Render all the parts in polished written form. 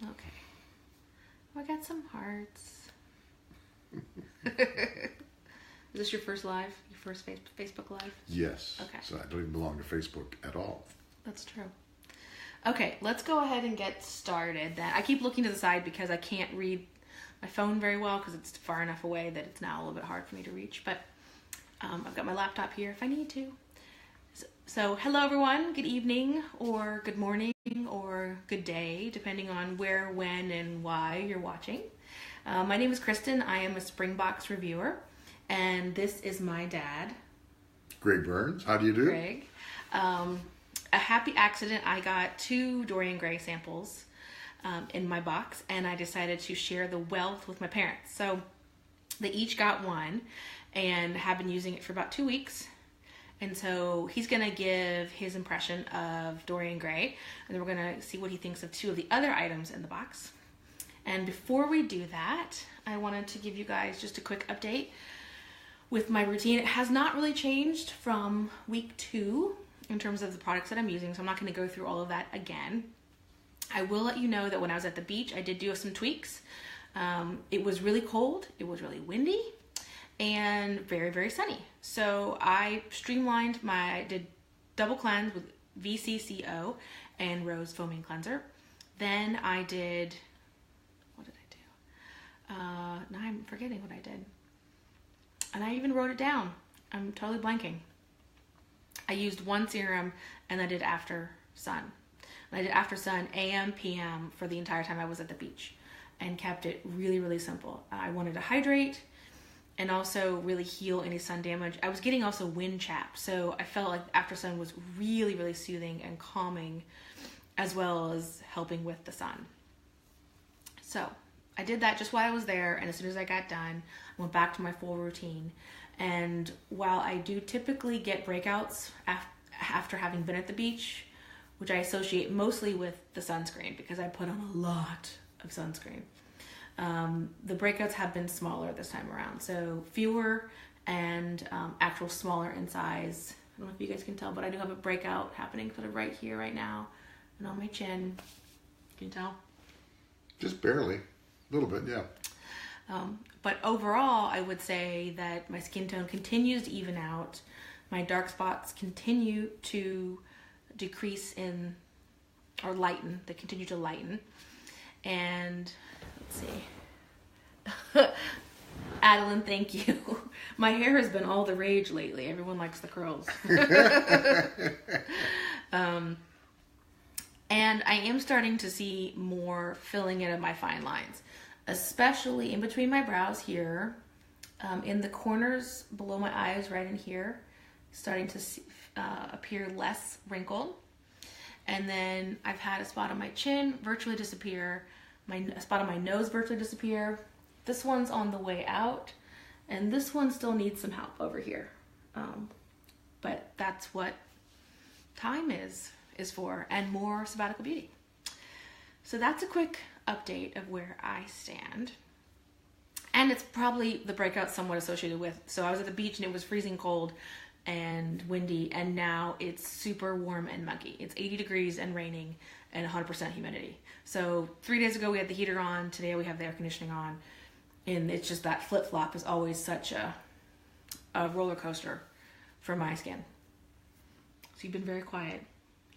Okay. I got some hearts. Is this your first live? Your first Facebook Live? Yes. Okay. So I don't even belong to Facebook at all. That's true. Okay, let's go ahead and get started. Then I keep looking to the side because I can't read my phone very well because it's far enough away that it's now a little bit hard for me to reach. But I've got my laptop here if I need to. So hello everyone. Good evening or good morning or good day, depending on where, when, and why you're watching. My name is Cristin. I am a Springbox reviewer, and this is my dad, Greg Burns. How do you do? Greg. A happy accident. I got 2 Dorian Gray samples in my box, and I decided to share the wealth with my parents. So they each got one and have been using it for about 2 weeks. And so he's going to give his impression of Dorian Gray, and then we're going to see what he thinks of 2 of the other items in the box. And before we do that, I wanted to give you guys just a quick update with my routine. It has not really changed from week 2 in terms of the products that I'm using, so I'm not going to go through all of that again. I will let you know that when I was at the beach, I did do some tweaks. It was really cold, it was really windy, and very, very sunny. So I streamlined I did double cleanse with VCCO and Rose Foaming Cleanser. Then I did, what did I do? Now I'm forgetting what I did. And I even wrote it down. I'm totally blanking. I used 1 serum and I did After Sun. And I did After Sun AM, PM for the entire time I was at the beach and kept it really, really simple. I wanted to hydrate and also really heal any sun damage. I was getting also wind chap, so I felt like After Sun was really, really soothing and calming, as well as helping with the sun. So I did that just while I was there, and as soon as I got done, I went back to my full routine. And while I do typically get breakouts after having been at the beach, which I associate mostly with the sunscreen because I put on a lot of sunscreen, the breakouts have been smaller this time around. So fewer and actual smaller in size. I don't know if you guys can tell, but I do have a breakout happening sort of right here, right now, and on my chin. Can you tell? Just barely. A little bit, yeah. But overall, I would say that my skin tone continues to even out. My dark spots continue to decrease or lighten. They continue to lighten. And let's see. Adeline, thank you. My hair has been all the rage lately. Everyone likes the curls. And I am starting to see more filling in of my fine lines, especially in between my brows here, in the corners below my eyes, right in here, starting to appear less wrinkled. And then I've had a spot on my chin virtually disappear, a spot on my nose virtually disappear. This one's on the way out, and this one still needs some help over here. But that's what time is for, and more Sabbatical Beauty. So that's a quick update of where I stand. And it's probably the breakout somewhat associated with, so I was at the beach and it was freezing cold and windy, and now it's super warm and muggy. It's 80 degrees and raining and 100% humidity. So 3 days ago we had the heater on, today we have the air conditioning on, and it's just that flip-flop is always such a roller coaster for my skin. So you've been very quiet.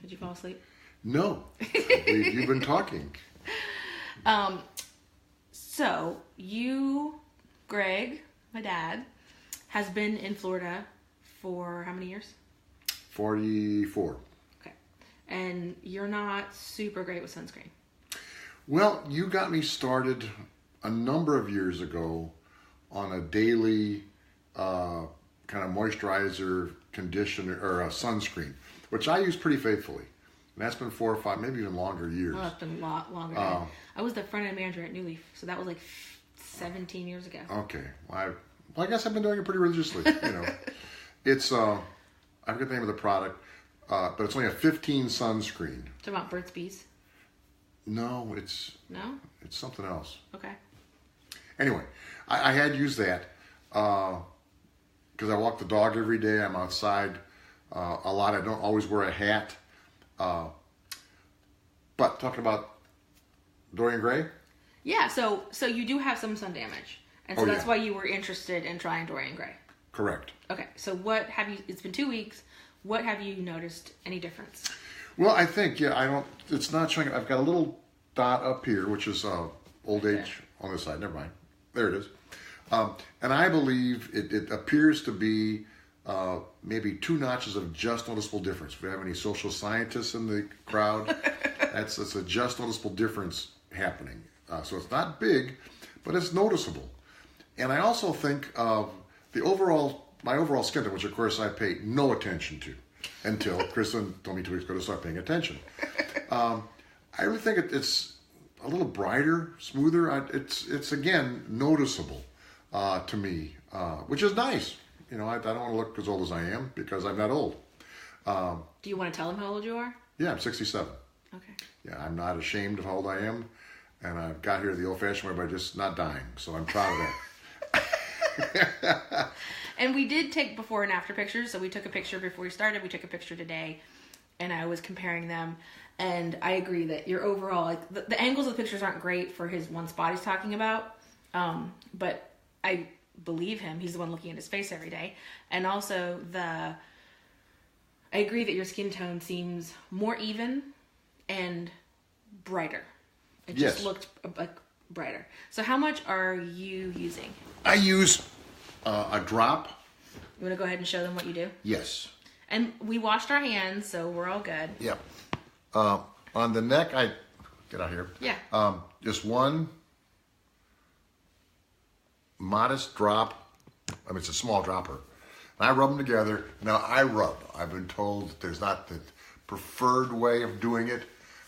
Did you fall asleep? No. I believe you've been talking. So you, Greg, my dad, has been in Florida for how many years? 44. Okay. And you're not super great with sunscreen. Well, you got me started a number of years ago on a daily kind of moisturizer, conditioner, or a sunscreen, which I use pretty faithfully. And that's been 4 or 5, maybe even longer years. Well, it's been a lot longer. I was the front-end manager at New Leaf, so that was like 17 years ago. Okay. Well, I guess I've been doing it pretty religiously, you know. It's, I forget the name of the product, but it's only a 15 sunscreen. Talking about Burt's Bees? No, it's something else. Okay. Anyway, I had used that because I walk the dog every day. I'm outside a lot. I don't always wear a hat. But talking about Dorian Gray? Yeah, so you do have some sun damage. And so that's why you were interested in trying Dorian Gray. Correct. Okay, so what have you, it's been 2 weeks, what have you noticed any difference? Well, I think, it's not showing, I've got a little dot up here, which is old age on this side. Never mind. There it is. And I believe it appears to be maybe 2 notches of just noticeable difference. If we have any social scientists in the crowd, it's a just noticeable difference happening. So it's not big, but it's noticeable. And I also think my overall skin tone, which of course I pay no attention to until Cristin told me 2 weeks ago to start paying attention. I really think it's a little brighter, smoother. It's again noticeable to me, which is nice. I don't want to look as old as I am because I'm not old. Do you want to tell them how old you are? Yeah, I'm 67. Okay. Yeah, I'm not ashamed of how old I am, and I've got here the old-fashioned way by just not dying. So I'm proud of that. And we did take before and after pictures. So we took a picture before we started. We took a picture today, and I was comparing them. And I agree that your overall, like the angles of the pictures aren't great for his one spot he's talking about. But I believe him. He's the one looking at his face every day. And also I agree that your skin tone seems more even and brighter. It just looked like brighter. So how much are you using? I use a drop. You want to go ahead and show them what you do? Yes. And we washed our hands, so we're all good. Yep. On the neck, get out here. Yeah. Just one modest drop. I mean, it's a small dropper. And I rub them together. Now, I've been told that there's not the preferred way of doing it,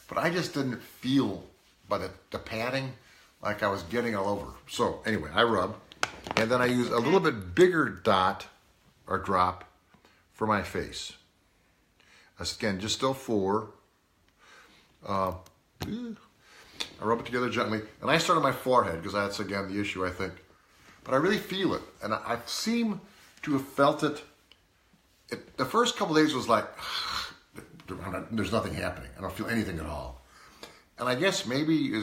but I just didn't feel by the padding like I was getting all over. So anyway, I rub, and then I use a little bit bigger dot or drop for my face. Again, just still 4. I rub it together gently, and I start on my forehead because that's again the issue, I think. But I really feel it, and I seem to have felt it. The first couple of days was like, there's nothing happening. I don't feel anything at all. And I guess maybe I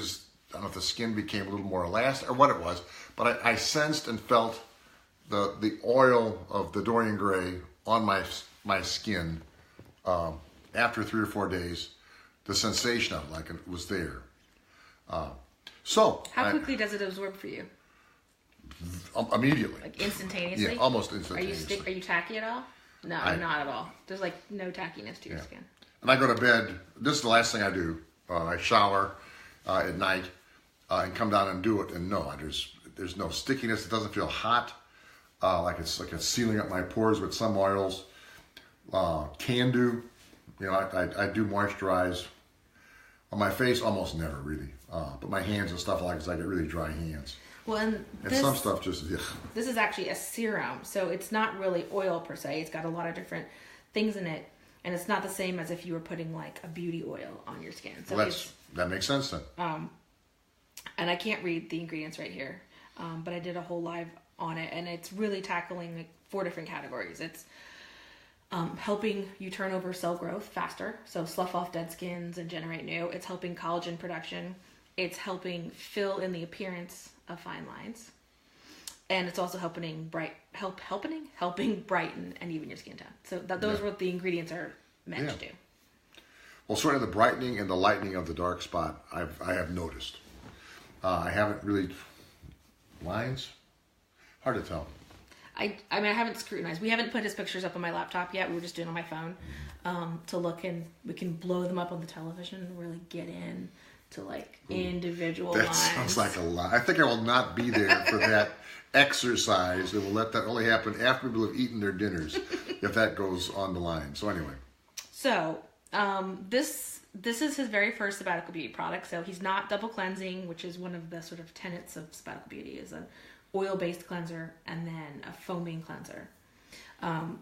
don't know if the skin became a little more elastic or what it was, but I sensed and felt the oil of the Dorian Gray on my skin after 3 or 4 days. The sensation of it, like it was there. So how quickly does it absorb for you? Immediately. Like instantaneously? Yeah, almost instantaneously. Are you tacky at all? No, not at all. There's like no tackiness to your skin. And I go to bed. This is the last thing I do. I shower at night and come down and do it. And no, there's no stickiness. It doesn't feel hot. Like it's sealing up my pores with some oils. Can do. I do moisturize on my face almost never really. But my hands and stuff like this, I get really dry hands. Well, and some stuff just This is actually a serum, so it's not really oil per se. It's got a lot of different things in it, and it's not the same as if you were putting like a beauty oil on your skin. So that makes sense then. And I can't read the ingredients right here, but I did a whole live on it, and it's really tackling like 4 different categories. It's helping you turn over cell growth faster, so slough off dead skins and generate new. It's helping collagen production. It's helping fill in the appearance of fine lines, and it's also helping brighten and even your skin tone. So those are what the ingredients are meant to do. Well, sort of the brightening and the lightening of the dark spot, I have noticed. I haven't really lines. Hard to tell. I mean, I haven't scrutinized. We haven't put his pictures up on my laptop yet. We were just doing it on my phone to look, and we can blow them up on the television and really get in to like individual lines. That sounds like a lot. I think I will not be there for that exercise. And we'll let that only happen after people have eaten their dinners, if that goes on the line. So anyway. So this is his very first Sabbatical Beauty product. So he's not double cleansing, which is one of the sort of tenets of Sabbatical Beauty, is an oil-based cleanser and then a foaming cleanser. And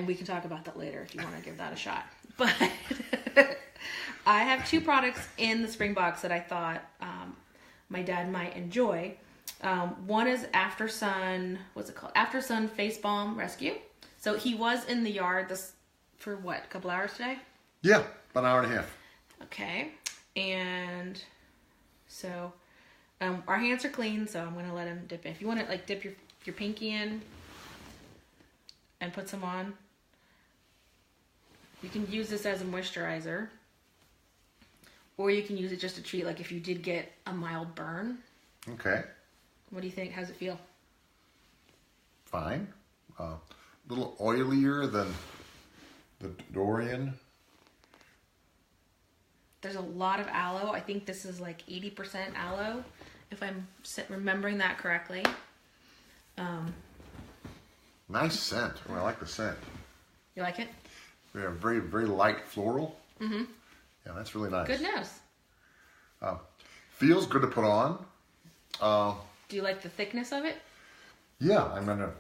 we can talk about that later if you want to give that a shot. But I have 2 products in the spring box that I thought my dad might enjoy. One is After Sun, what's it called? After Sun Face Balm Rescue. So he was in the yard for what, a couple hours today? Yeah, about an hour and a half. Okay. And so our hands are clean, so I'm going to let him dip in. If you want to like dip your pinky in and put some on, you can use this as a moisturizer, or you can use it just to treat, like if you did get a mild burn. Okay. What do you think? How's it feel? Fine. A little oilier than the Dorian. There's a lot of aloe. I think this is like 80% aloe, if I'm remembering that correctly. Nice scent. Oh, I like the scent. You like it? We have very, very light floral. Mm-hmm. Yeah, that's really nice. Good nose. Feels good to put on. Do you like the thickness of it? Yeah, I'm gonna.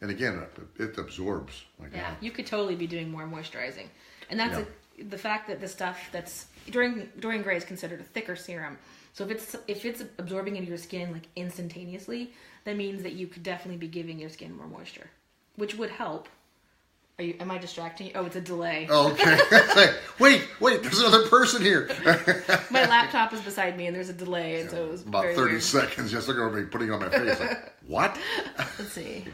And again, it absorbs. Like Yeah, that. you could totally be doing more moisturizing, and that's the fact that the stuff that's Dorian Gray is considered a thicker serum. So if it's absorbing into your skin like instantaneously, that means that you could definitely be giving your skin more moisture, which would help. Am I distracting you? Oh, it's a delay. Oh, okay. wait, there's another person here. My laptop is beside me and there's a delay, and so it was about very 30 weird. seconds. Just looking at me putting it on my face. Like, what? Let's see.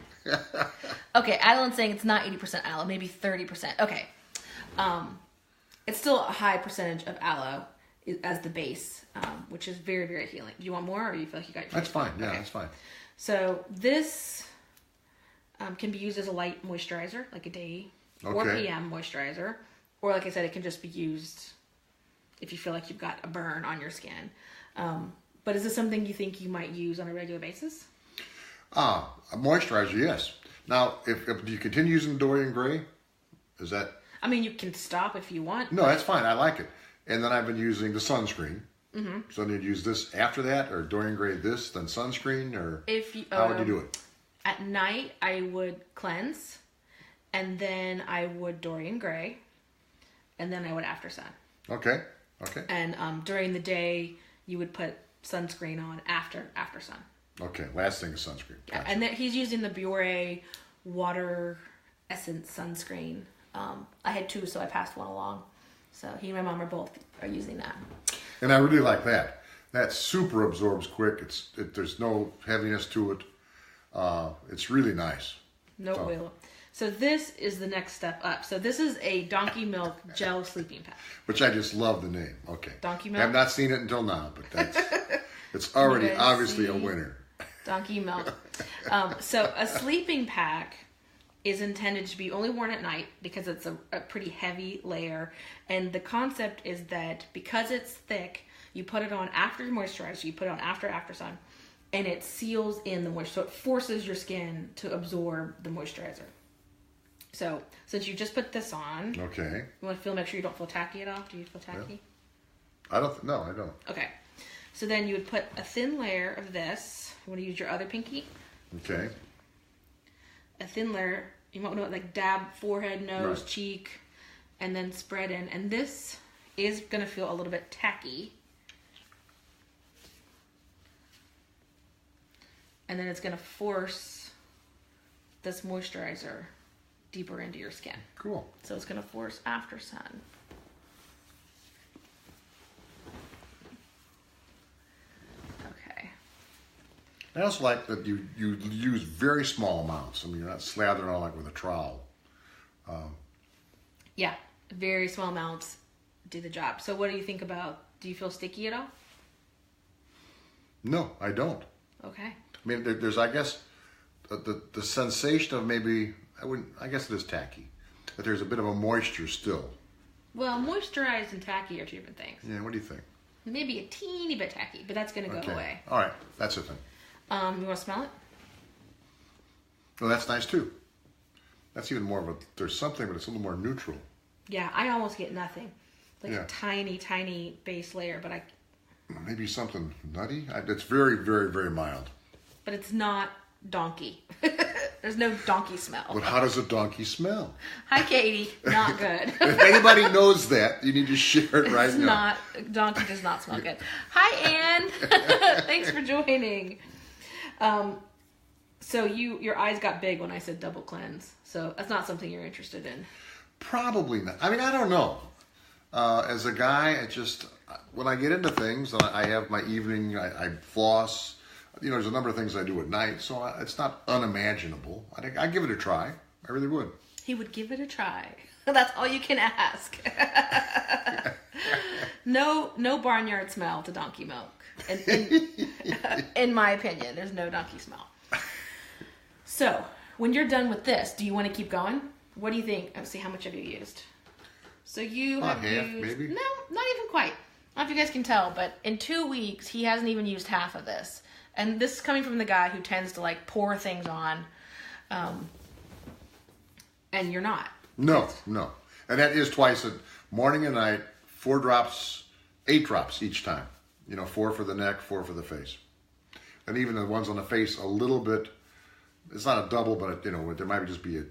Okay, Adeline's saying it's not 80% aloe, maybe 30%. Okay. It's still a high percentage of aloe as the base, which is very, very healing. Do you want more, or do you feel like you got your That's fine. Yeah, Okay. that's fine. So this can be used as a light moisturizer, like a day or Okay. PM moisturizer. Or like I said, it can just be used if you feel like you've got a burn on your skin. But is this something you think you might use on a regular basis? A moisturizer, yes. Now, if do you continue using Dorian Gray? Is that... I mean, you can stop if you want. No, that's fine. I like it. And then I've been using the sunscreen. Mm-hmm. So then you'd use this after that, or Dorian Gray this, then sunscreen, or how would you do it? At night, I would cleanse, and then I would Dorian Gray, and then I would after sun. Okay. And during the day, you would put sunscreen on after sun. Okay, last thing is sunscreen. Yeah, Gotcha. and he's using the Biore Water Essence sunscreen. I had two, so I passed one along. So he and my mom are using that. And I really like that. That super absorbs quick. There's no heaviness to it. It's really nice. No oil. So this is the next step up. So this is a Donkey Milk Gel Sleeping Pad. Which I just love the name. Okay. Donkey Milk? I've not seen it until now, but it's already guys obviously a see? winner. Donkey Milk. So a sleeping pack is intended to be only worn at night because it's a pretty heavy layer. And the concept is that because it's thick, you put it on after moisturizer, you put it on after sun, and it seals in the moisture. So it forces your skin to absorb the moisturizer. So since you just put this on, Okay. you want to make sure you don't feel tacky at all? Do you feel tacky? No, I don't. Okay. So then you would put a thin layer of this. You want to use your other pinky? Okay. A thin layer. You might want to like dab forehead, nose, Right. cheek, and then spread in. And this is going to feel a little bit tacky. And then it's going to force this moisturizer deeper into your skin. Cool. So it's going to force after sun. Okay. I also like that you use very small amounts. I mean, you're not slathering on like with a trowel. Yeah, very small amounts do the job. So what do you think about, do you feel sticky at all? No, I don't. Okay. I mean, there's, I guess, the sensation of maybe, I guess it is tacky, that there's a bit of a moisture still. Well, moisturized and tacky are two different things. Yeah, what do you think? Maybe a teeny bit tacky, but that's going to go away. All right, that's the thing. You want to smell it? Well, that's nice too. That's even more of there's something, but it's a little more neutral. Yeah, I almost get nothing. Like Yeah. a tiny, tiny base layer, but Maybe something nutty. It's very, very, very mild. it's not donkey. There's no donkey smell. But how does a donkey smell? Hi, Katie. Not good. If anybody knows that, you need to share it right now. Donkey does not smell good. Hi, Anne. Thanks for joining. So your eyes got big when I said double cleanse. So that's not something you're interested in. Probably not. I mean, I don't know. As a guy, when I get into things, I have my evening, I floss. There's a number of things I do at night, so it's not unimaginable. I give it a try. I really would. He would give it a try. That's all you can ask. No barnyard smell to donkey milk. In my opinion, there's no donkey smell. So, when you're done with this, do you want to keep going? What do you think? Let's see, how much have you used? So you About have half, used... maybe? No, not even quite. I don't know if you guys can tell, but in 2 weeks, he hasn't even used half of this. And this is coming from the guy who tends to, like, pour things on. And you're not. No. And that is twice, morning and night, 8 drops each time. 4 for the neck, 4 for the face. And even the ones on the face, a little bit, it's not a double, but, there might just be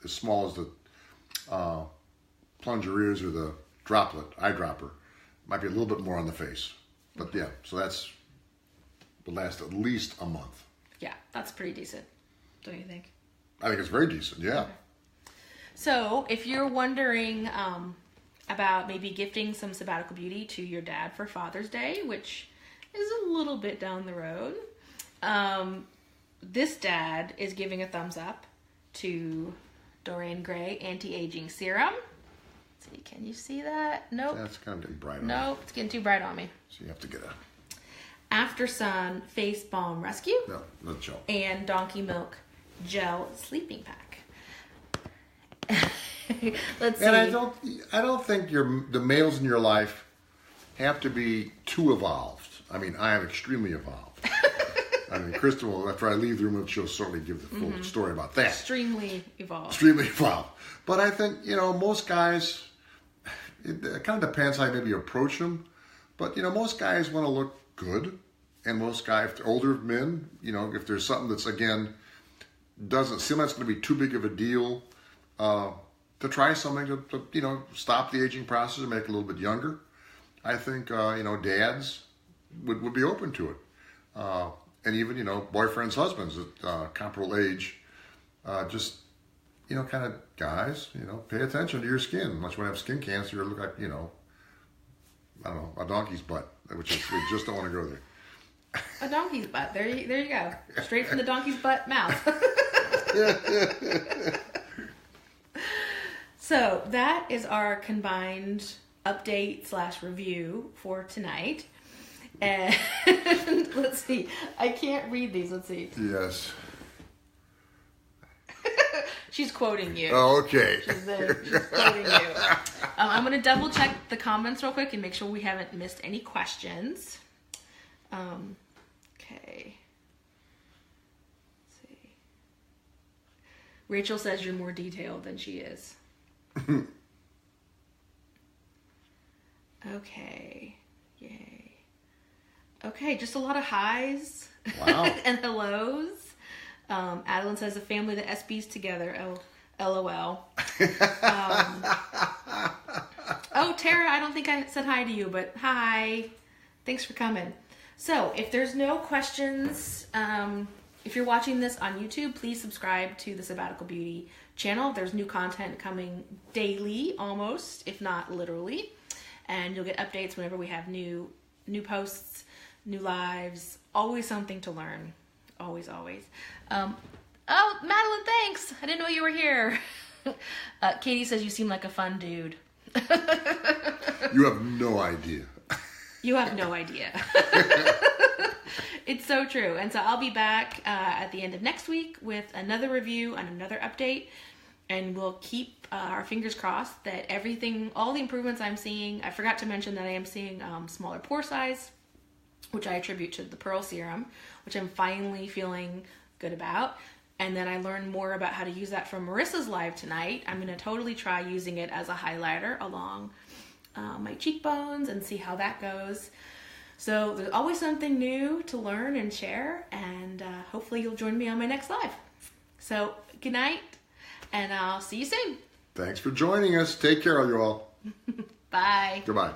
as small as the plunger ears or the eyedropper. Might be a little bit more on the face. But yeah, so that's will last at least a month. Yeah, that's pretty decent, don't you think? I think it's very decent, yeah. Okay. So, if you're wondering about maybe gifting some Sabbatical Beauty to your dad for Father's Day, which is a little bit down the road, this dad is giving a thumbs up to Dorian Gray Anti-Aging Serum. Let's see, can you see that? Nope. That's kind of getting bright on me. Nope, it's getting too bright on me. So you have to get a... After Sun Face Balm Rescue. No, not gel. And Donkey Milk Gel Sleeping Pack. Let's see. And I don't think the males in your life have to be too evolved. I mean, I am extremely evolved. I mean, Cristin will, after I leave the room, she'll certainly give the full story about that. Extremely evolved. Extremely evolved. But I think, most guys, it kind of depends how you maybe approach them. But, most guys want to look good. And most guys, older men, if there's something that's, again, doesn't seem like it's going to be too big of a deal, to try something to stop the aging process and make it a little bit younger. I think, dads would be open to it. And even, boyfriends, husbands at comparable age, just, kind of guys, pay attention to your skin. Much when you have skin cancer, you look like, I don't know, a donkey's butt, which is, we just don't want to go there. A donkey's butt. There you go. Straight from the donkey's butt mouth. So that is our combined update / review for tonight. And let's see. I can't read these. Let's see. Yes. She's quoting you. Oh, okay. She's quoting you. I'm going to double check the comments real quick and make sure we haven't missed any questions. Okay. Let's see. Rachel says you're more detailed than she is. Okay. Yay. Okay, just a lot of highs. Wow. And hellos. Adeline says a family that SBs together. Oh, LOL. Oh, Tara, I don't think I said hi to you, but hi. Thanks for coming. So, if there's no questions, if you're watching this on YouTube, please subscribe to the Sabbatical Beauty channel. There's new content coming daily, almost, if not literally. And you'll get updates whenever we have new posts, new lives. Always something to learn. Always, always. Oh, Madeline, thanks. I didn't know you were here. Katie says you seem like a fun dude. You have no idea. You have no idea. It's so true. And so I'll be back at the end of next week with another review and another update. And we'll keep our fingers crossed that all the improvements I'm seeing, I forgot to mention that I am seeing smaller pore size, which I attribute to the Pearl Serum, which I'm finally feeling good about. And then I learned more about how to use that from Marissa's live tonight. I'm going to totally try using it as a highlighter along my cheekbones and see how that goes. So there's always something new to learn and share, and hopefully you'll join me on my next live. So good night, and I'll see you soon. Thanks for joining us. Take care, you all. Bye. Goodbye.